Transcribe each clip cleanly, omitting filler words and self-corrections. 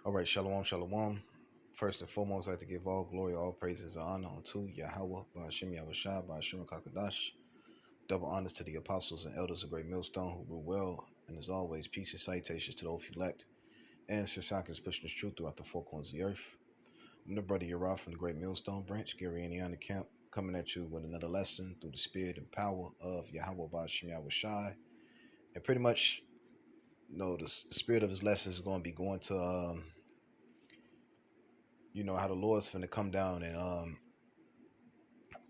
All right, shalom, shalom. First and foremost, I'd like to give all glory, all praises, and honor unto Yahweh, Ba'ashem Yahushua, Ba'ashem Kakadash. Double honors to the apostles and elders of Great Millstone who rule well, and as always, peace and salutations to those elect. And Sisak is pushing this truth throughout the four corners of the earth. I'm the brother Yerah from the Great Millstone branch, Gary Indiana Camp, coming at you with another lesson through the spirit and power of Yahweh, Ba'ashem Yahushua. And pretty much, the spirit of this lesson is going to be going to how the Lord's finna come down and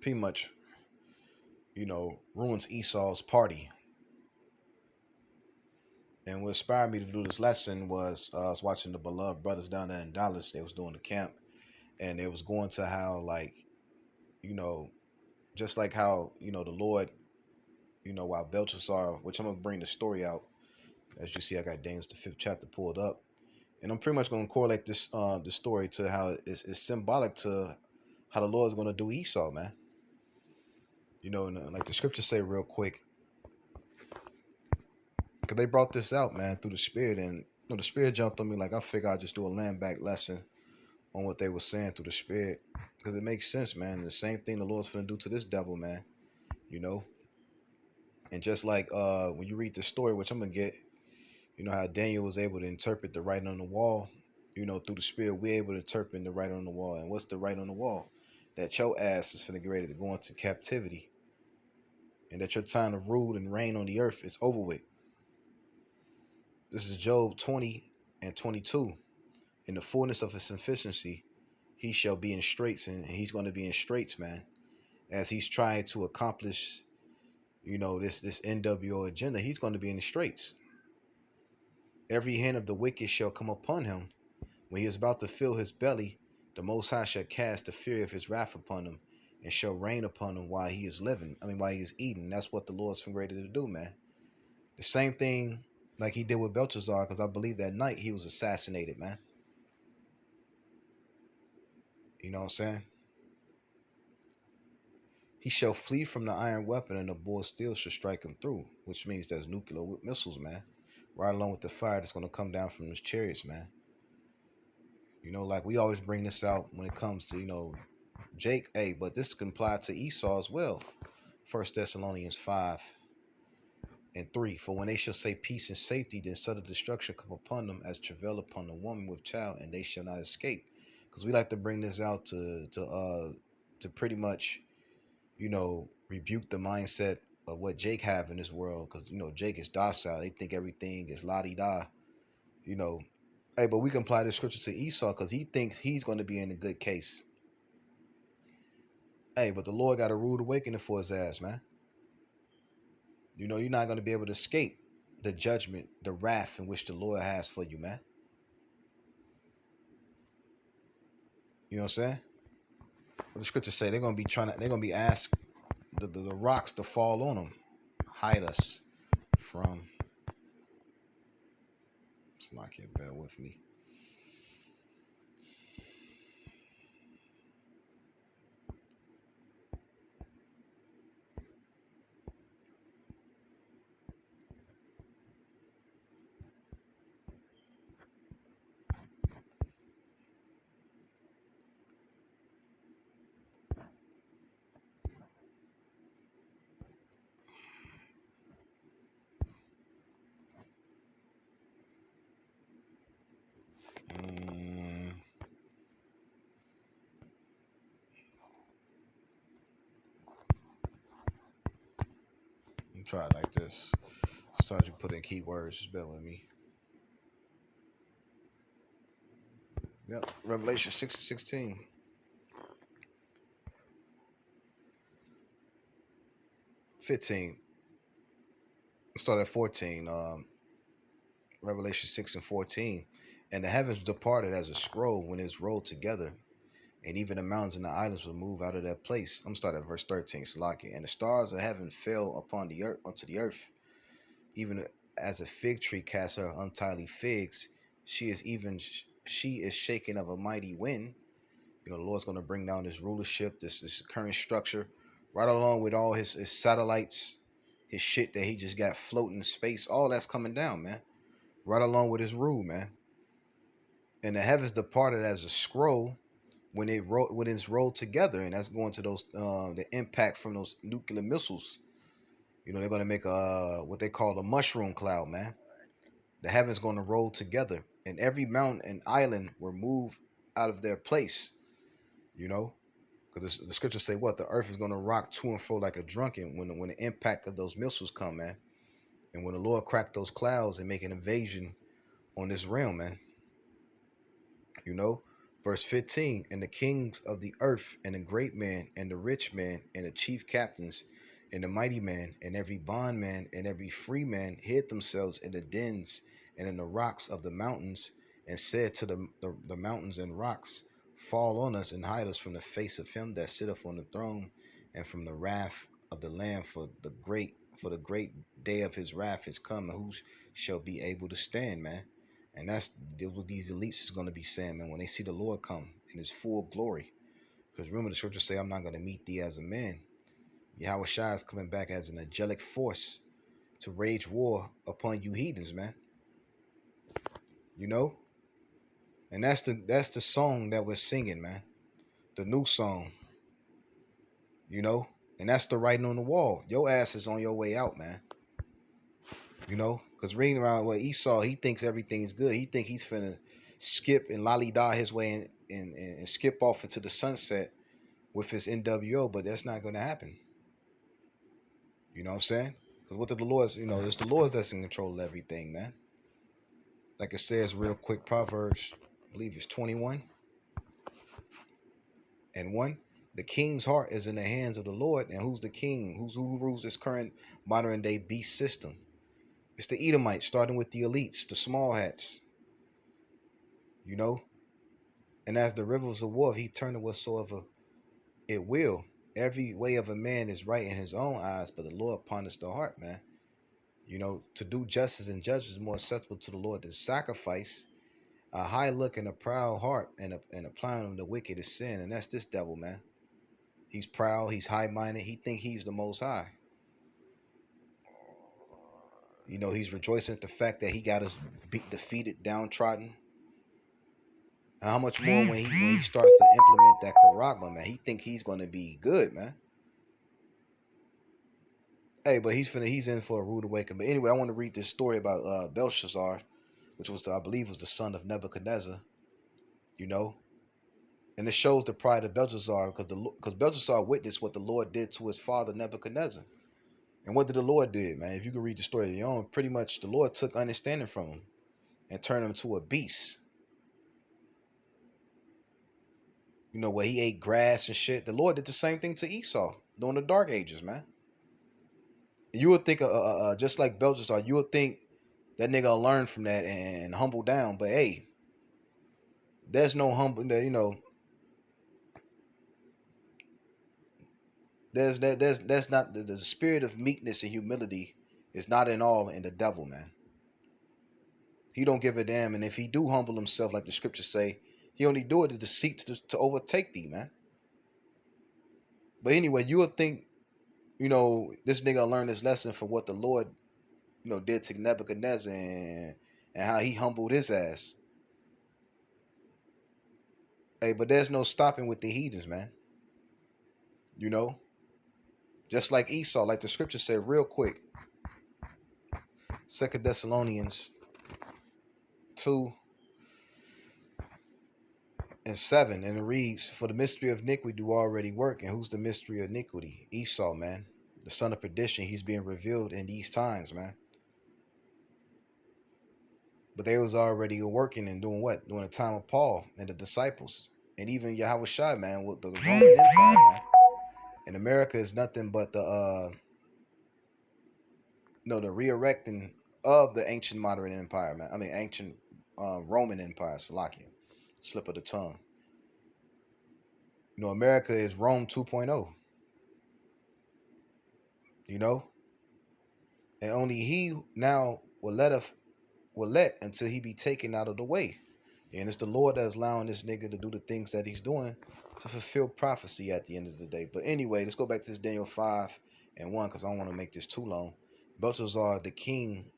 pretty much, ruins Esau's party. And what inspired me to do this lesson was I was watching the beloved brothers down there in Dallas. They was doing the camp, and they was going to how, like, you know, just like how, the Lord, while Belshazzar, which I'm gonna bring the story out. As you see, I got Daniel the 5th chapter pulled up, and I'm pretty much gonna correlate this the story to how it's symbolic to how the Lord is gonna do Esau, man. And like the scriptures say real quick, because they brought this out, man, through the spirit, and the spirit jumped on me. Like, I figured I'd just do a land back lesson on what they were saying through the spirit, because it makes sense, man. The same thing the Lord's finna do to this devil, man. You know, and just like when you read the story, which I'm gonna get, how Daniel was able to interpret the writing on the wall. Through the spirit, we're able to interpret the writing on the wall. And what's the writing on the wall? That your ass is finna get ready to go into captivity, and that your time to rule and reign on the earth is over with. This is Job 20 and 22. In the fullness of his sufficiency, he shall be in straits, and he's going to be in straits, man, as he's trying to accomplish, this NWO agenda. He's going to be in the straits. Every hand of the wicked shall come upon him. When he is about to fill his belly, the Most High shall cast the fury of his wrath upon him, and shall rain upon him while he is living. While he is eating. That's what the Lord's ready to do, man. The same thing like he did with Belshazzar, because I believe that night he was assassinated, man. You know what I'm saying? He shall flee from the iron weapon, and the bow of steel shall strike him through, which means there's nuclear missiles, man. Right along with the fire that's going to come down from those chariots, man. Like we always bring this out when it comes to, Jake. Hey, but this can apply to Esau as well. 1 Thessalonians 5:3. For when they shall say peace and safety, then sudden destruction come upon them as travail upon a woman with child, and they shall not escape. Because we like to bring this out to pretty much, rebuke the mindset of what Jake have in this world. Because Jake is docile. They think everything is la di da. Hey, but we can apply this scripture to Esau because he thinks he's going to be in a good case. Hey, but the Lord got a rude awakening for his ass, man. You're not going to be able to escape the judgment, the wrath in which the Lord has for you, man. You know what I'm saying? What the scriptures say, they're going to be asked the rocks to fall on them. Hide us from. It's not here, bear with me. Try it like this. Sometimes you put in keywords, just bear with me. Yep, Revelation 6:16. Let's start at 14. Revelation 6:14. And the heavens departed as a scroll when it's rolled together, and even the mountains and the islands will move out of their place. I'm gonna start at verse 13. Salaki. And the stars of heaven fell upon the earth, onto the earth, even as a fig tree casts her untimely figs. She is shaken of a mighty wind. The Lord's gonna bring down this rulership, this current structure, right along with all his satellites, his shit that he just got floating in space. All that's coming down, man. Right along with his rule, man. And the heavens departed as a scroll when it's rolled together, and that's going to those the impact from those nuclear missiles. They're going to make a what they call a mushroom cloud, man. The heavens going to roll together, and every mountain and island were moved out of their place. You know, because the scriptures say what the earth is going to rock to and fro like a drunken when the impact of those missiles come, man. And when the Lord cracked those clouds and make an invasion on this realm, man. You know, verse 15, and the kings of the earth, and the great man, and the rich man, and the chief captains, and the mighty man, and every bondman, and every free man hid themselves in the dens and in the rocks of the mountains, and said to the mountains and rocks, fall on us and hide us from the face of him that sitteth on the throne, and from the wrath of the Lamb, for the great day of his wrath is come, and who shall be able to stand, man? And that's what these elites is going to be saying, man, when they see the Lord come in his full glory. Because remember, the scriptures say, I'm not going to meet thee as a man. Yahweh Shai is coming back as an angelic force to wage war upon you heathens, man. You know? And that's the song that we're singing, man. The new song. You know? And that's the writing on the wall. Your ass is on your way out, man. You know? Because reading around what Esau, he thinks everything's good. He think he's finna skip and lolly-da his way and skip off into the sunset with his NWO, but that's not going to happen. You know what I'm saying? Because what the Lord's, it's the Lord's that's in control of everything, man. Like it says real quick, Proverbs, I believe it's 21 and 1. The king's heart is in the hands of the Lord. And who's the king? Who rules this current modern day beast system? It's the Edomites, starting with the elites, the small hats. You know? And as the rivers of water, he turneth whatsoever it will. Every way of a man is right in his own eyes, but the Lord ponders the heart, man. To do justice and judgment is more acceptable to the Lord than sacrifice. A high look and a proud heart and applying of the wicked is sin. And that's this devil, man. He's proud. He's high-minded. He think he's the most high. He's rejoicing at the fact that he got us defeated, downtrodden. And how much more when he starts to implement that charagma, man. He think he's going to be good, man. Hey, but he's in for a rude awakening. But anyway, I want to read this story about Belshazzar, which I believe was the son of Nebuchadnezzar. And it shows the pride of Belshazzar because Belshazzar witnessed what the Lord did to his father Nebuchadnezzar. And what did the Lord do, man? If you can read the story of your own, pretty much the Lord took understanding from him and turned him to a beast. Where he ate grass and shit. The Lord did the same thing to Esau during the Dark Ages, man. You would think, just like Belshazzar, you would think that nigga will learn from that and humble down. But hey, there's no humble, that's not the spirit of meekness and humility is not in all in the devil, man. He don't give a damn, and if he do humble himself, like the scriptures say, he only do it to seek to overtake thee, man. But anyway, you would think, this nigga learned his lesson for what the Lord, did to Nebuchadnezzar and how he humbled his ass. Hey, but there's no stopping with the heathens, man. Just like Esau, like the scripture said real quick. 2 Thessalonians 2 and 7, and it reads, for the mystery of iniquity do already work. And who's the mystery of iniquity? Esau, man. The son of perdition. He's being revealed in these times, man. But they was already working and doing what? During the time of Paul and the disciples. And even Yahweh Shai, man, with the Roman Empire, man. And America is nothing but the re-erecting of the ancient modern empire, man. I mean ancient Roman Empire, Salakia. Slip of the tongue. America is Rome 2.0. And only he now will let until he be taken out of the way. And it's the Lord that's allowing this nigga to do the things that he's doing to fulfill prophecy at the end of the day. But anyway, let's go back to this Daniel 5 and 1 because I don't want to make this too long. Belshazzar the king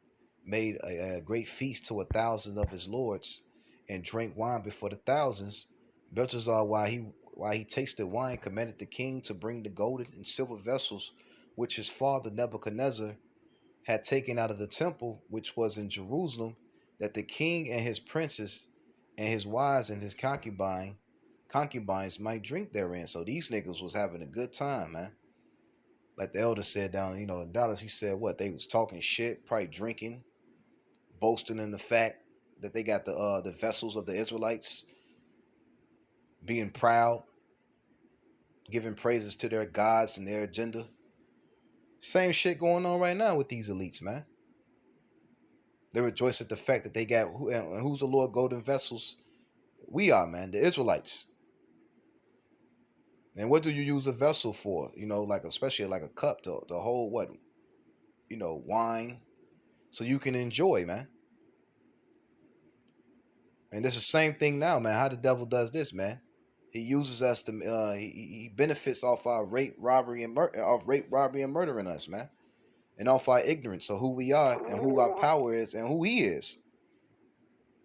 made a great feast to 1,000 of his lords and drank wine before the thousands. Belshazzar, while he tasted wine, commanded the king to bring the golden and silver vessels which his father Nebuchadnezzar had taken out of the temple which was in Jerusalem, that the king and his princes and his wives and his concubines might drink therein. So these niggas was having a good time, man. Like the elder said down, in Dallas, he said what they was talking shit, probably drinking, boasting in the fact that they got the vessels of the Israelites, being proud, giving praises to their gods and their agenda. Same shit going on right now with these elites, man. They rejoice at the fact that they got who's the Lord golden vessels? We are, man, the Israelites. And what do you use a vessel for? Like especially like a cup to hold what? Wine, so you can enjoy, man. And it's the same thing now, man. How the devil does this, man? He uses us to he benefits off our rape, robbery, and murdering us, man, and off our ignorance of who we are and who our power is and who he is.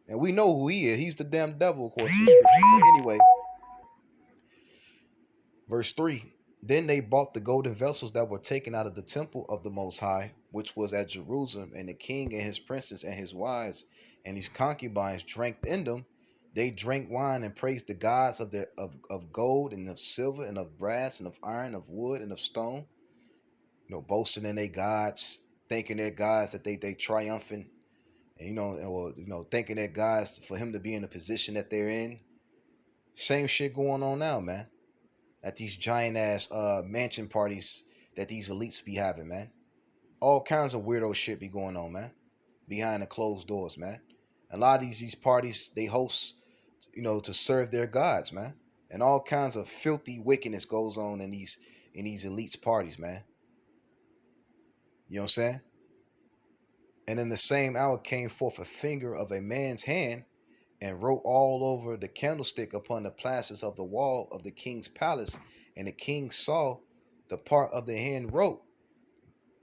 And we know who he is. He's the damn devil, according to the scriptures. But anyway, verse 3. Then they bought the golden vessels that were taken out of the temple of the Most High, which was at Jerusalem, and the king and his princes and his wives and his concubines drank in them. They drank wine and praised the gods of gold and of silver and of brass and of iron, of wood and of stone, boasting in their gods, thanking their gods that they triumphant, and or thanking their gods for him to be in the position that they're in. Same shit going on now, man. At these giant ass mansion parties that these elites be having, man. All kinds of weirdo shit be going on, man. Behind the closed doors, man. A lot of these parties they host, to serve their gods, man. And all kinds of filthy wickedness goes on in these elites parties, man. You know what I'm saying? And in the same hour came forth a finger of a man's hand and wrote all over the candlestick upon the places of the wall of the king's palace. And the king saw the part of the hand wrote.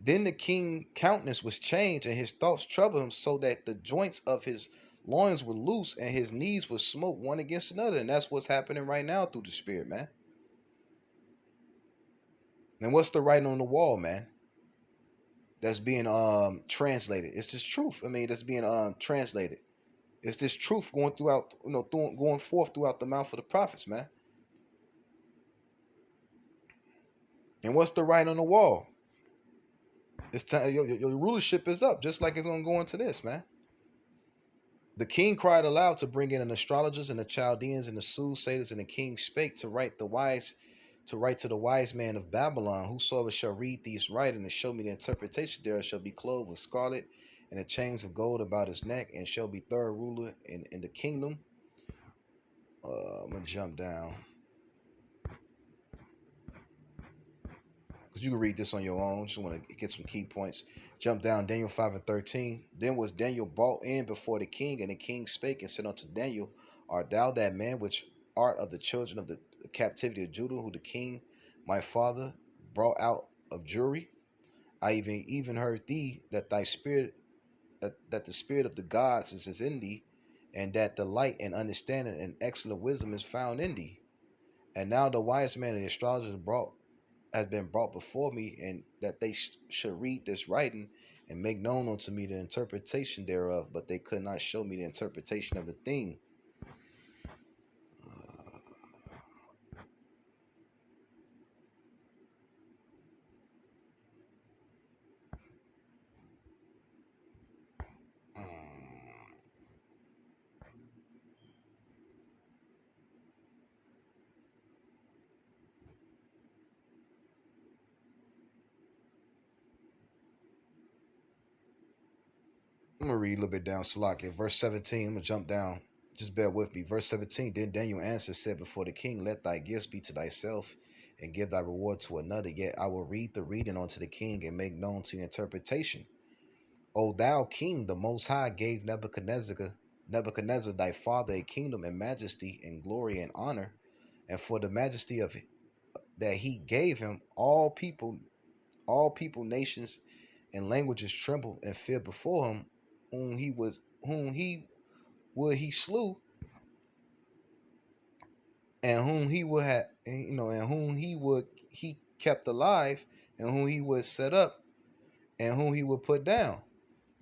Then the king's countenance was changed, and his thoughts troubled him, so that the joints of his loins were loose, and his knees were smote one against another. And that's what's happening right now through the spirit, man. And what's the writing on the wall, man? That's being translated. It's this truth. I mean, that's being translated. It's this truth going throughout, going forth throughout the mouth of the prophets, man. And what's the writing on the wall? It's time your rulership is up, just like it's gonna go into this, man. The king cried aloud to bring in an astrologers and the Chaldeans and the soothsayers, and the king spake to write to the wise man of Babylon. Whosoever shall read these writing and show me the interpretation thereof shall be clothed with scarlet and the chains of gold about his neck, and shall be third ruler in the kingdom. I'm gonna jump down, because you can read this on your own. Just want to get some key points. Jump down, Daniel 5 and 13. Then was Daniel brought in before the king, and the king spake and said unto Daniel, art thou that man which art of the children of the captivity of Judah, who the king my father brought out of Jewry? I even heard thee that thy spirit that the spirit of the gods is in thee, and that the light and understanding and excellent wisdom is found in thee. And now the wise man and the astrologers has been brought before me, and that they should read this writing and make known unto me the interpretation thereof, but they could not show me the interpretation of the thing. I'm gonna read a little bit down Salakia. Verse 17, I'm gonna jump down. Just bear with me. Verse 17, then Daniel answered, said before the king, let thy gifts be to thyself, and give thy reward to another. Yet I will read the reading unto the king, and make known to your interpretation. O thou king, the most high gave Nebuchadnezzar thy father a kingdom and majesty and glory and honor, and for the majesty of that he gave him, all people, nations, and languages trembled and feared before him, whom he slew, and whom he would have, and whom he kept alive, and whom he would set up, and whom he would put down.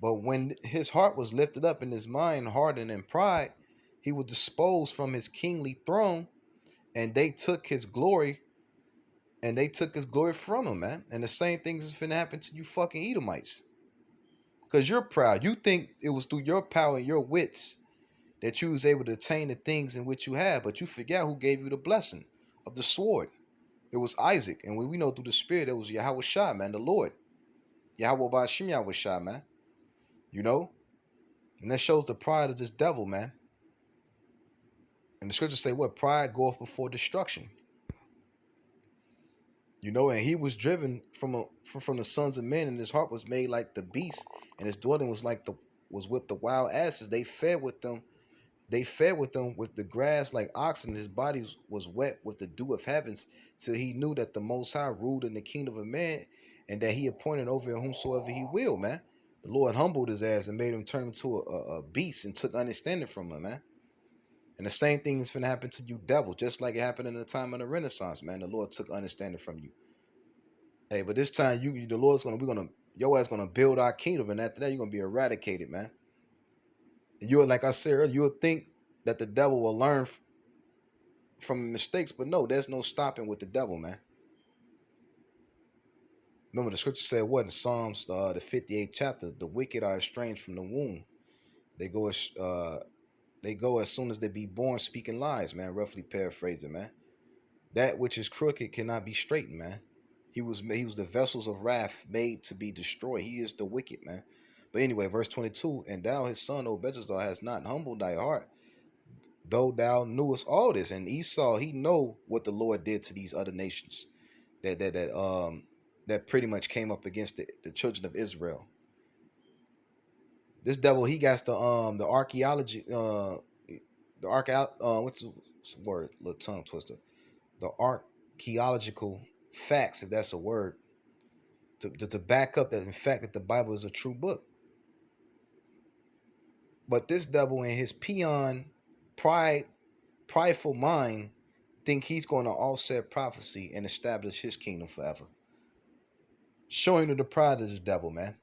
But when his heart was lifted up and his mind hardened in pride, he was disposed from his kingly throne, and they took his glory, from him, man. And the same things is finna happen to you fucking Edomites. Because you're proud. You think it was through your power and your wits that you was able to attain the things in which you have, but you forget who gave you the blessing of the sword. It was Isaac. And when we know through the spirit, it was Yahweh Shai, man, the Lord. Yahweh Bashim Yahweh Shai, man. You know? And that shows the pride of this devil, man. And the scriptures say what? Pride goeth before destruction. And he was driven from the sons of men, and his heart was made like the beast, and his dwelling was with the wild asses. They fed with them with the grass like oxen. His body was wet with the dew of heavens, till he knew that the Most High ruled in the kingdom of man, and that he appointed over whomsoever he will, man. The Lord humbled his ass and made him turn into a beast and took understanding from him, man. And the same thing is going to happen to you, devil, just like it happened in the time of the Renaissance, man. The Lord took understanding from you. Hey, but this time your ass gonna build our kingdom, and after that you're gonna be eradicated, man. You're like I said earlier, you'll think that the devil will learn from mistakes, but no, there's no stopping with the devil, man. Remember the scripture said what in Psalms, the 58th chapter, the wicked are estranged from the womb. They go as soon as they be born, speaking lies, man. Roughly paraphrasing, man. That which is crooked cannot be straightened, man. He was the vessels of wrath made to be destroyed. He is the wicked, man. But anyway, verse 22, and thou his son, O Bezalel, hast not humbled thy heart, though thou knewest all this. And Esau, he know what the Lord did to these other nations that pretty much came up against the children of Israel. This devil, he got the archaeology, what's the word? Little tongue twister. The archaeological facts, if that's a word, to back up that in fact that the Bible is a true book. But this devil in his prideful mind think he's going to offset prophecy and establish his kingdom forever. Showing you the pride of this devil, man.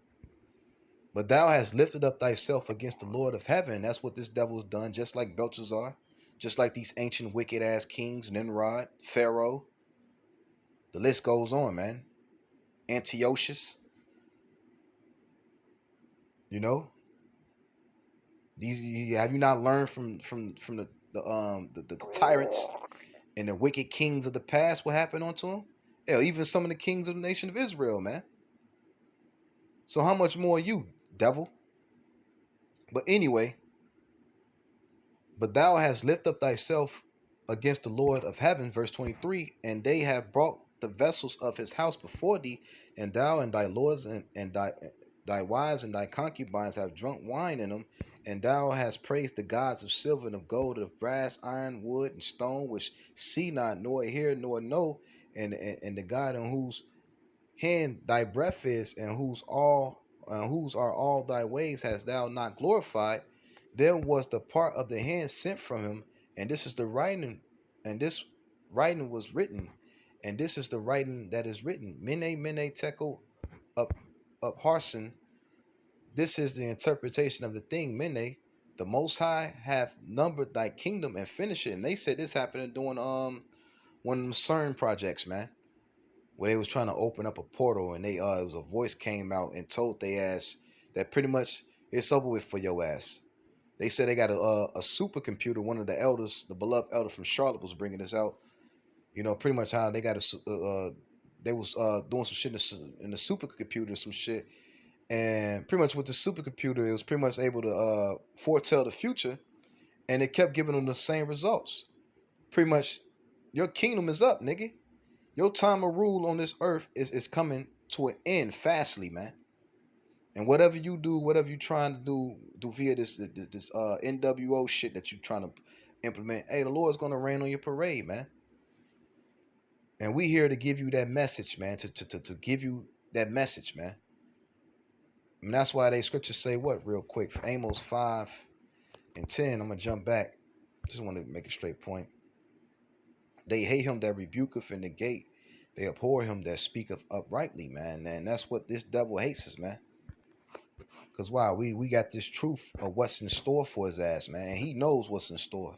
But thou hast lifted up thyself against the Lord of heaven. That's what this devil's done, just like Belshazzar, just like these ancient wicked ass kings, Nimrod, Pharaoh. The list goes on, man. Antiochus. Have you not learned from the tyrants and the wicked kings of the past what happened unto them? Hell, even some of the kings of the nation of Israel, man. So how much more you, devil? But anyway, but thou hast lifted up thyself against the Lord of heaven, verse 23, and they have brought the vessels of his house before thee, and thou and thy lords and thy wives and thy concubines have drunk wine in them, and thou hast praised the gods of silver and of gold, of brass, iron, wood, and stone, which see not, nor hear, nor know, and the God in whose hand thy breath is, and whose are all thy ways, hast thou not glorified. Then was the part of the hand sent from him, and this is the writing, and this writing was written, and this is the writing that is written. Mene tekel up harson. This is the interpretation of the thing. Mene, the Most High hath numbered thy kingdom and finished it. And they said this happened during one of them CERN projects, man, where they was trying to open up a portal, and it was a voice came out and told they ass that pretty much it's over with for your ass. They said they got a supercomputer. One of the elders, the beloved elder from Charlotte, was bringing this out. Pretty much how they got they was doing some shit in the supercomputer, some shit, and pretty much with the supercomputer, it was pretty much able to foretell the future, and it kept giving them the same results. Pretty much, your kingdom is up, nigga. Your time of rule on this earth is coming to an end fastly, man. And whatever you do, whatever you trying to do via this NWO shit that you trying to implement, hey, the Lord's gonna rain on your parade, man. And we here to give you that message, man. To give you that message, man. And that's why they scriptures say what real quick. For Amos 5 and 10, I'm gonna jump back. Just want to make a straight point. They hate him that rebuketh in the gate. They abhor him that speaketh uprightly, man. And that's what this devil hates us, man. Cause why? We got this truth of what's in store for his ass, man. And he knows what's in store.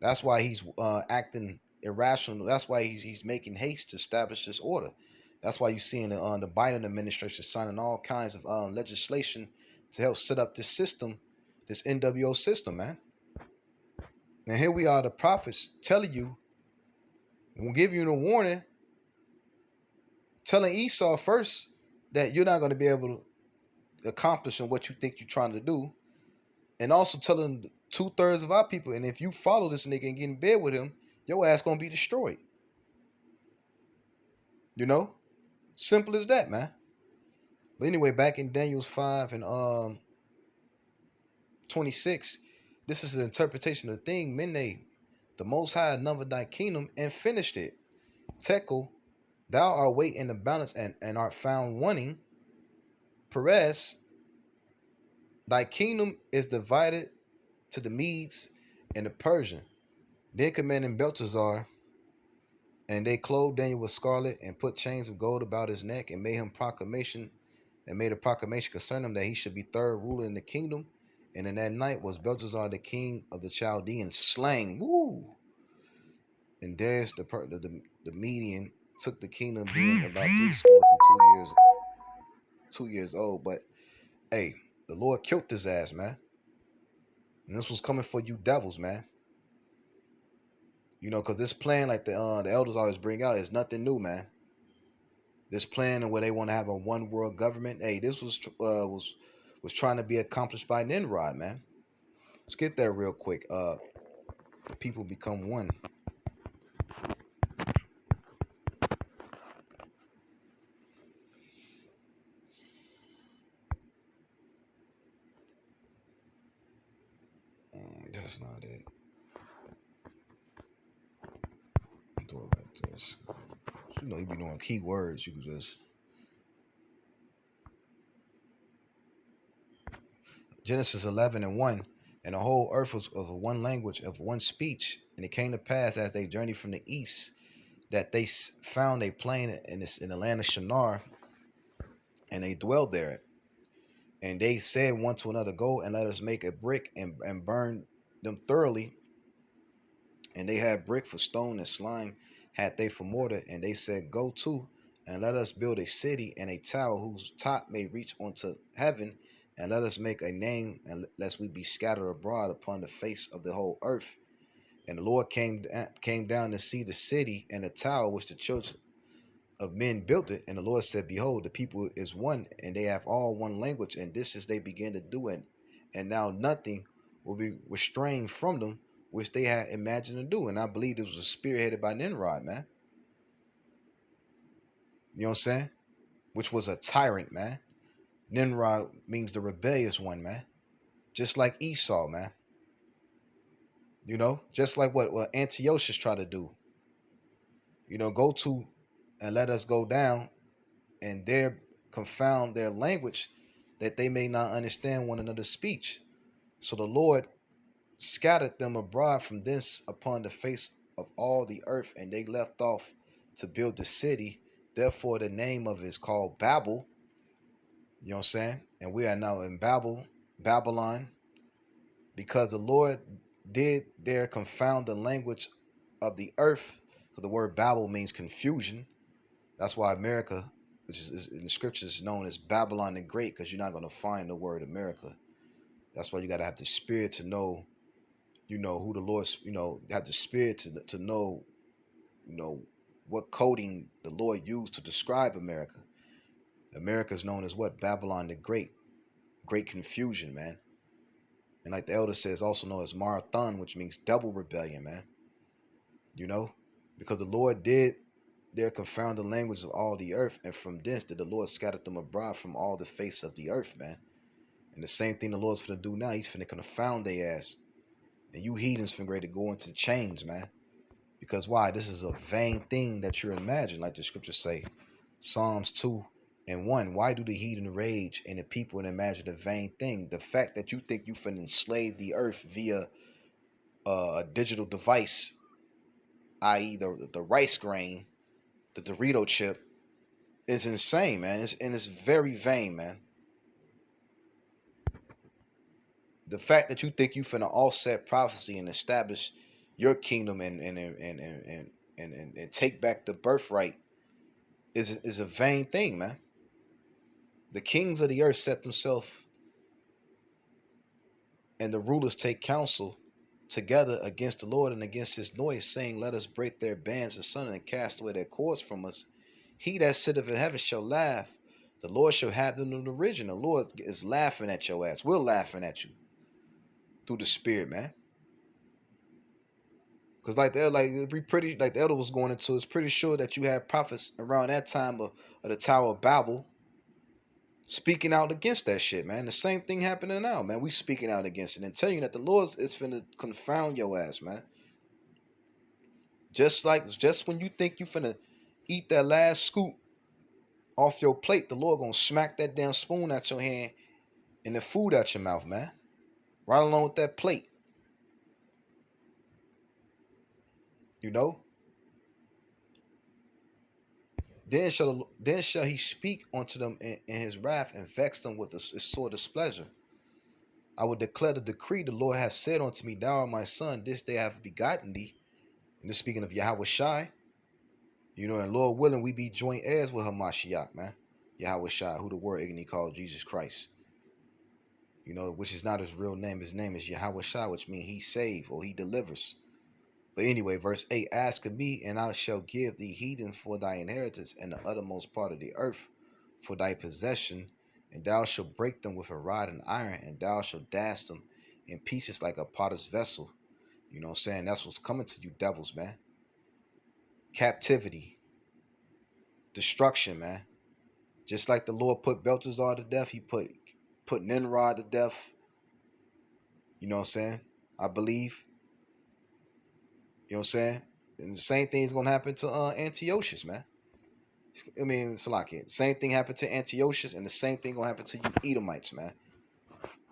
That's why he's acting irrational. That's why he's making haste to establish this order. That's why you're seeing the Biden administration signing all kinds of legislation to help set up this system, this NWO system, man. And here we are, the prophets telling you, we'll give you a warning, telling Esau first that you're not going to be able to accomplish in what you think you're trying to do, and also telling 2/3 of our people, and if you follow this nigga and get in bed with him, your ass gonna be destroyed. You know, simple as that, man. But anyway, back in Daniel's 5 and 26, this is an interpretation of the thing. Mene, the Most High numbered thy kingdom and finished it. Tekel, thou art weight in the balance and art found wanting. Perez, thy kingdom is divided to the Medes and the Persian. Then commanding Belteshazzar, and they clothed Daniel with scarlet and put chains of gold about his neck and made him proclamation and made a proclamation concerning him that he should be third ruler in the kingdom. And in that night was Belteshazzar the king of the Chaldeans slain. Woo! And Darius the Median took the kingdom, being about 62 and 2 years old. But hey, the Lord killed his ass, man. And this was coming for you devils, man. You know, because this plan, like the elders always bring out, is nothing new, man. This plan and where they want to have a one world government. Hey, this was trying to be accomplished by Nimrod, man. Let's get there real quick. People become one. That's not it. Do it like this. You know, you be doing keywords. You can just Genesis 11 and 1. And the whole earth was of one language, of one speech. And it came to pass as they journeyed from the east that they found a plain in the land of Shinar, and they dwelled there. And they said one to another, go and let us make a brick and burn them thoroughly. And they had brick for stone and slime had they for mortar. And they said, go to and let us build a city and a tower whose top may reach unto heaven. And let us make a name, and lest we be scattered abroad upon the face of the whole earth. And the Lord came down to see the city and the tower which the children of men built it. And the Lord said, behold, the people is one, and they have all one language, and this is they begin to do it. And now nothing will be restrained from them, which they had imagined to do. And I believe it was spearheaded by Nimrod, man. You know what I'm saying? Which was a tyrant, man. Nimrod means the rebellious one, man. Just like Esau, man. You know, just like what Antiochus tried to do. You know, go to and let us go down and there confound their language, that they may not understand one another's speech. So the Lord scattered them abroad from thence upon the face of all the earth, and they left off to build the city. Therefore, the name of it is called Babel. You know what I'm saying? And we are now in Babylon, because the Lord did there confound the language of the earth. Because the word Babel means confusion. That's why America, which is in the scriptures, is known as Babylon the Great, because you're not going to find the word America. That's why you got to have the spirit to know, you know, who the Lord's, you know, have the spirit to know, you know, what coding the Lord used to describe America. America is known as what? Babylon the Great. Great confusion, man. And like the elder says, also known as Marathon, which means double rebellion, man. You know, because the Lord did there confound the language of all the earth, and from thence did the Lord scatter them abroad from all the face of the earth, man. And the same thing the Lord's finna do now. He's finna confound their ass. And you heathens finna ready to go into chains, man. Because why? This is a vain thing that you're imagining, like the scriptures say. Psalms 2 and 1. Why do the heathen rage and the people imagine a vain thing? The fact that you think you finna enslave the earth via a digital device, i.e., the rice grain, the Dorito chip, is insane, man. It's very vain, man. The fact that you think you finna offset prophecy and establish your kingdom and take back the birthright is a vain thing, man. The kings of the earth set themselves and the rulers take counsel together against the Lord and against his noise, saying, let us break their bands asunder and cast away their cords from us. He that sitteth in heaven shall laugh. The Lord shall have them in derision. The Lord is laughing at your ass. We're laughing at you through the Spirit, man. Because it'd be pretty, like the elder was going into, it's pretty sure that you had prophets around that time of the Tower of Babel speaking out against that shit, man. The same thing happening now, man. We speaking out against it and telling you that the Lord is finna confound your ass, man. Just when you think you finna eat that last scoop off your plate, the Lord gonna smack that damn spoon out your hand and the food out your mouth, man. Right along with that plate. You know? Then shall he speak unto them in his wrath and vex them with his sore displeasure. I will declare the decree. The Lord hath said unto me, thou art my son, this day I have begotten thee. And this speaking of Yahweh Shai. You know, and Lord willing, we be joint heirs with Hamashiach, man. Yahweh Shai, who the word ignorantly called Jesus Christ. You know, which is not his real name. His name is Yahweh Shai, which means he save or he delivers. But anyway, verse 8, ask of me, and I shall give thee heathen for thy inheritance, and the uttermost part of the earth for thy possession. And thou shalt break them with a rod and iron, and thou shalt dash them in pieces like a potter's vessel. You know what I'm saying? That's what's coming to you devils, man. Captivity. Destruction, man. Just like the Lord put Belteshazzar to death, he put Nimrod to death. You know what I'm saying? I believe. You know what I'm saying? And the same thing is going to happen to Antiochus, man. I mean, Salakia. Same thing happened to Antiochus, and the same thing going to happen to you Edomites, man.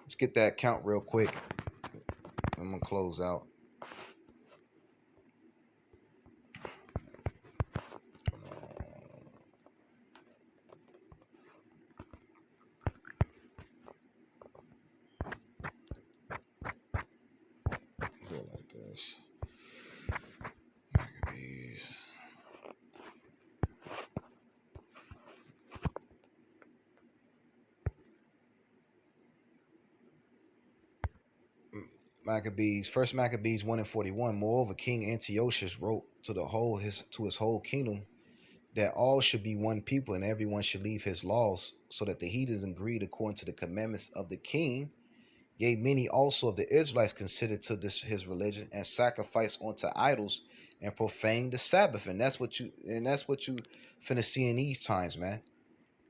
Let's get that count real quick. I'm going to close out. Do it like this. Maccabees. First Maccabees 1:41. Moreover, King Antiochus wrote to his whole kingdom that all should be one people and everyone should leave his laws, so that the heathens agreed according to the commandments of the king. Yea, many also of the Israelites considered to this his religion and sacrificed unto idols and profaned the Sabbath. And that's what you finna see in these times, man.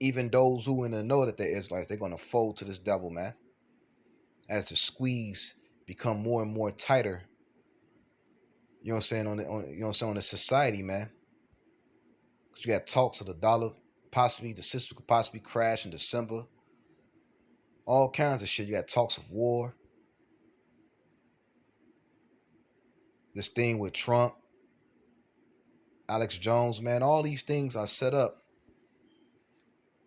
Even those who in the know that they're Israelites, they're gonna fold to this devil, man. As the squeeze become more and more tighter, you know what I'm saying, on the society, man. Cause you got talks of the dollar, possibly the system could possibly crash in December. All kinds of shit. You got talks of war. This thing with Trump, Alex Jones, man. All these things are set up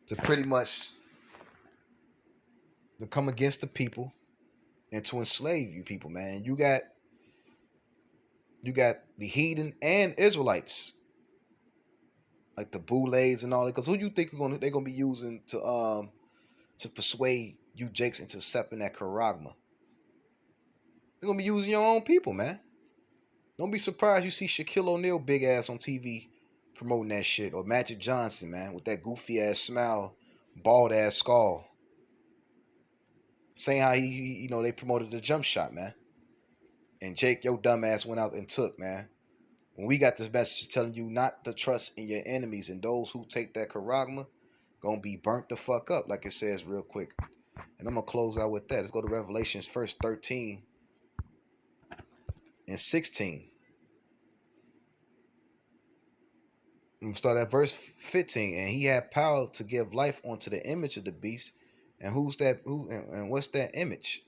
to pretty much to come against the people and to enslave you people, man. You got the heathen and Israelites, like the Boulets and all that. Because who you think they're gonna be using to persuade you Jakes into accepting that charagma? They're gonna be using your own people, man. Don't be surprised you see Shaquille O'Neal big ass on TV promoting that shit, or Magic Johnson, man, with that goofy ass smile, bald ass skull, saying how they promoted the jump shot, man. And Jake, your dumb ass went out and took, man. When we got this message telling you not to trust in your enemies, and those who take that charagma gonna be burnt the fuck up, like it says real quick. And I'm gonna close out with that. Let's go to Revelations first 13 and 16. I'm gonna start at verse 15. And he had power to give life unto the image of the beast. And who's that? And what's that image?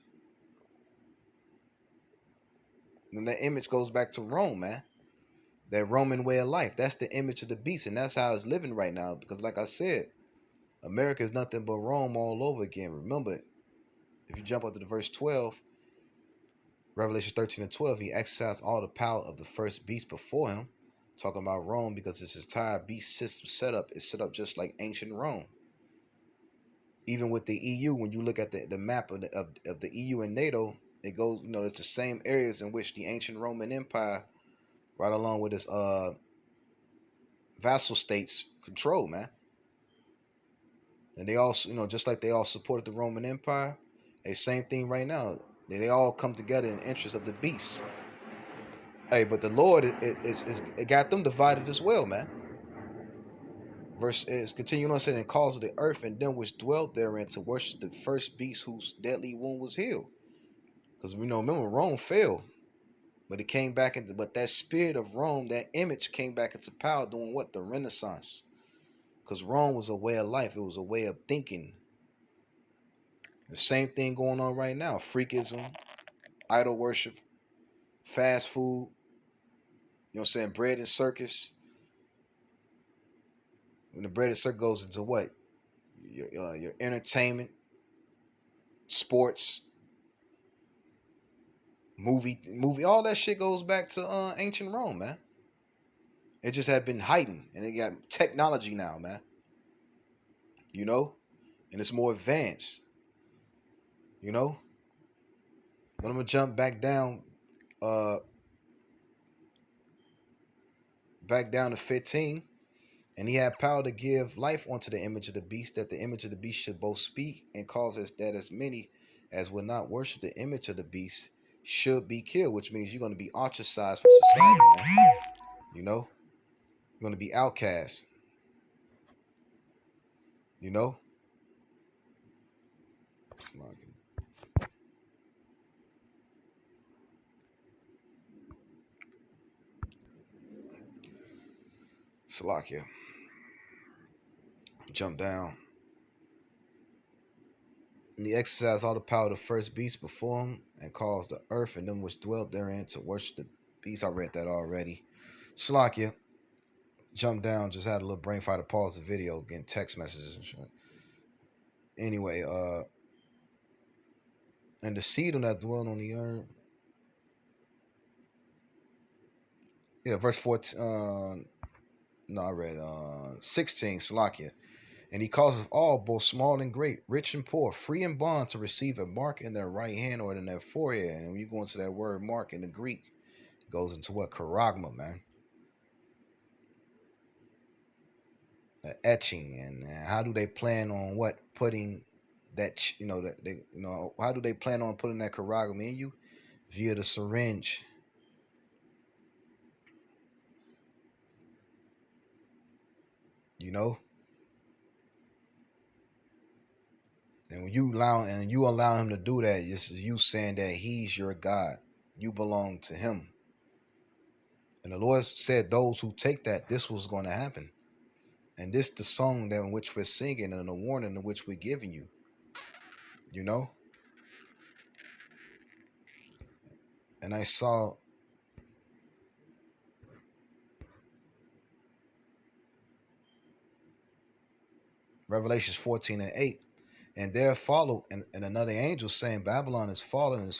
And that image goes back to Rome, man. That Roman way of life. That's the image of the beast, and that's how it's living right now. Because, like I said, America is nothing but Rome all over again. Remember, if you jump up to the verse 12, Revelation 13 and 12, he exercised all the power of the first beast before him. Talking about Rome, because this entire beast system setup is set up just like ancient Rome. Even with the EU, when you look at the map of the EU and NATO, it goes, it's the same areas in which the ancient Roman Empire, right along with its vassal states, control, man. And they all, just like they all supported the Roman Empire, a same thing right now. They all come together in the interest of the beast. Hey, but the Lord, it got them divided as well, man. Verse is continuing on saying, and caused the earth and them which dwelt therein to worship the first beast whose deadly wound was healed. Because remember, Rome fell, but it came back into, but that spirit of Rome, that image came back into power during what? The Renaissance. Because Rome was a way of life, it was a way of thinking. The same thing going on right now. Freakism, idol worship, fast food, bread and circus. When the bread and circus goes into what? Your entertainment, sports, movie, all that shit goes back to ancient Rome, man. It just had been heightened, and it got technology now, man. And it's more advanced. But I'm gonna jump back down to 15. And he had power to give life unto the image of the beast, that the image of the beast should both speak and cause us that as many as would not worship the image of the beast should be killed, which means you're going to be ostracized from society, man. You're going to be outcast. Salakia. Jump down. And he exercised all the power of the first beast before him, and caused the earth and them which dwelt therein to worship the beast. I read that already. Salakia. Jump down. Just had a little brain fire to pause the video, getting text messages and shit. Anyway, and the seed on that dwelt on the earth. Yeah, verse 14. No, I read 16, Salakia. And he causeth all, both small and great, rich and poor, free and bond, to receive a mark in their right hand or in their forehead. And when you go into that word mark in the Greek, it goes into what? Charagma, man. Etching. And how do they plan on what? Putting that, how do they plan on putting that charagma in you? Via the syringe. And when you allow him to do that, this is you saying that he's your God. You belong to him. And the Lord said those who take that, this was going to happen. And this the song that in which we're singing, and the warning in which we're giving you. And I saw Revelations 14 and 8. And there followed and another angel saying, Babylon is fallen,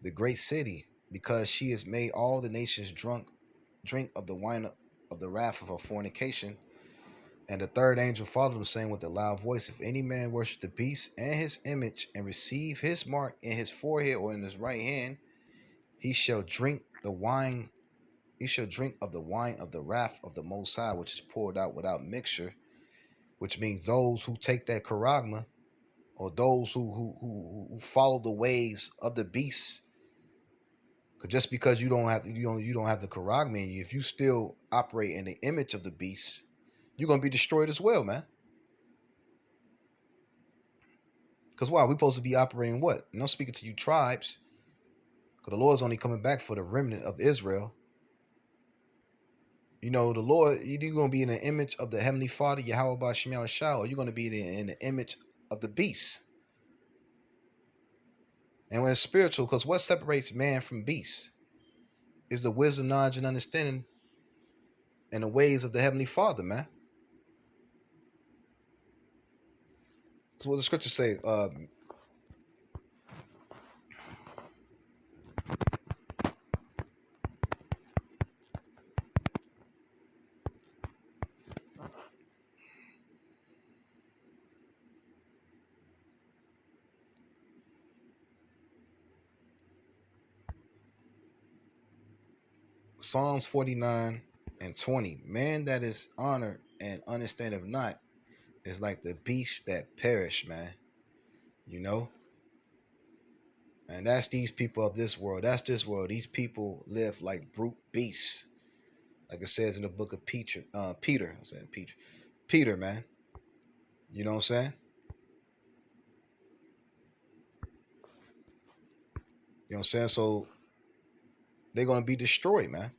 the great city, because she has made all the nations drink of the wine of the wrath of her fornication. And the third angel followed him, saying with a loud voice, if any man worship the beast and his image, and receive his mark in his forehead or in his right hand, he shall drink the wine. He shall drink of the wine of the wrath of the Most High, which is poured out without mixture. Which means those who take that charagma, or those who follow the ways of the beast. Because just because you don't have the charagma in you, if you still operate in the image of the beast, you're gonna be destroyed as well, man. Because why? We're supposed to be operating what? And I'm speaking to you tribes. Because the Lord's only coming back for the remnant of Israel. The Lord, you're going to be in the image of the Heavenly Father, Yahweh B'Shem Yahushua, or you're going to be in the image of the beast. And when it's spiritual, because what separates man from beast? is the wisdom, knowledge, and understanding and the ways of the Heavenly Father, man. That's what the scriptures say. Psalms 49 and 20. Man that is honored and understandeth not is like the beasts that perish, man. You know? And that's these people of this world. That's this world. These people live like brute beasts. Like it says in the book of Peter. I'm saying Peter. Peter, man. You know what I'm saying? You know what I'm saying? So they're gonna be destroyed, man.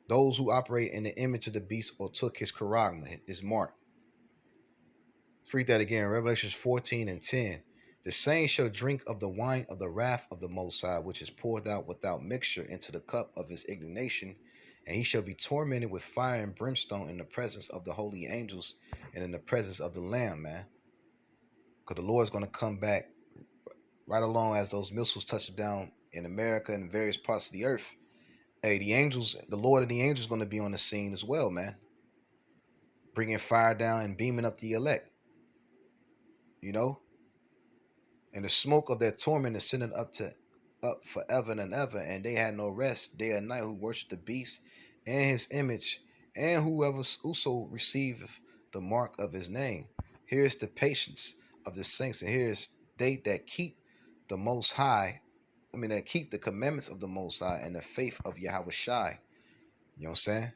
Those who operate in the image of the beast or took his charagma, his mark. Let's read that again. Revelations 14 and 10. The saints shall drink of the wine of the wrath of the Most High, which is poured out without mixture into the cup of his indignation, and he shall be tormented with fire and brimstone in the presence of the holy angels and in the presence of the Lamb, man. Because the Lord's going to come back right along as those missiles touch down in America and various parts of the earth. Hey, the angels, the Lord and the angels going to be on the scene as well, man. Bringing fire down and beaming up the elect, you know? And the smoke of their torment is sending up forever and ever, and they had no rest day or night who worship the beast and his image, and whoso receiveth the mark of his name. Here is the patience of the saints, and here is they that keep the most high. That keep the commandments of the Most High and the faith of Yahweh Shai. You know what I'm saying?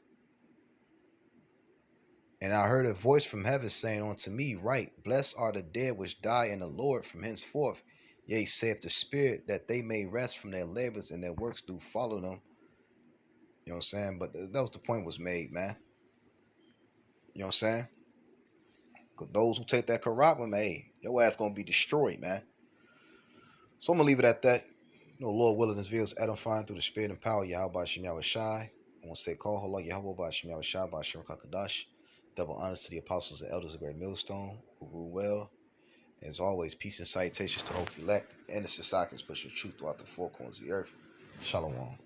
And I heard a voice from heaven saying unto me, Write, blessed are the dead which die in the Lord from henceforth. Yea, saith the Spirit, that they may rest from their labors and their works do follow them. You know what I'm saying? But that was the point was made, man. You know what I'm saying? Because those who take that charagma, man, hey, your ass going to be destroyed, man. So I'm going to leave it at that. Lord willing, this video is edifying through the Spirit and power. Yahweh Shem Yahweh Shai. I want to say, call Allah Yahweh Shem Yahweh Shai by Shem Kakadash. Double honors to the apostles and elders of Great Millstone who rule well. As always, peace and salutations to Hope Elect and the Sasakis pushing truth throughout the four corners of the earth. Shalom.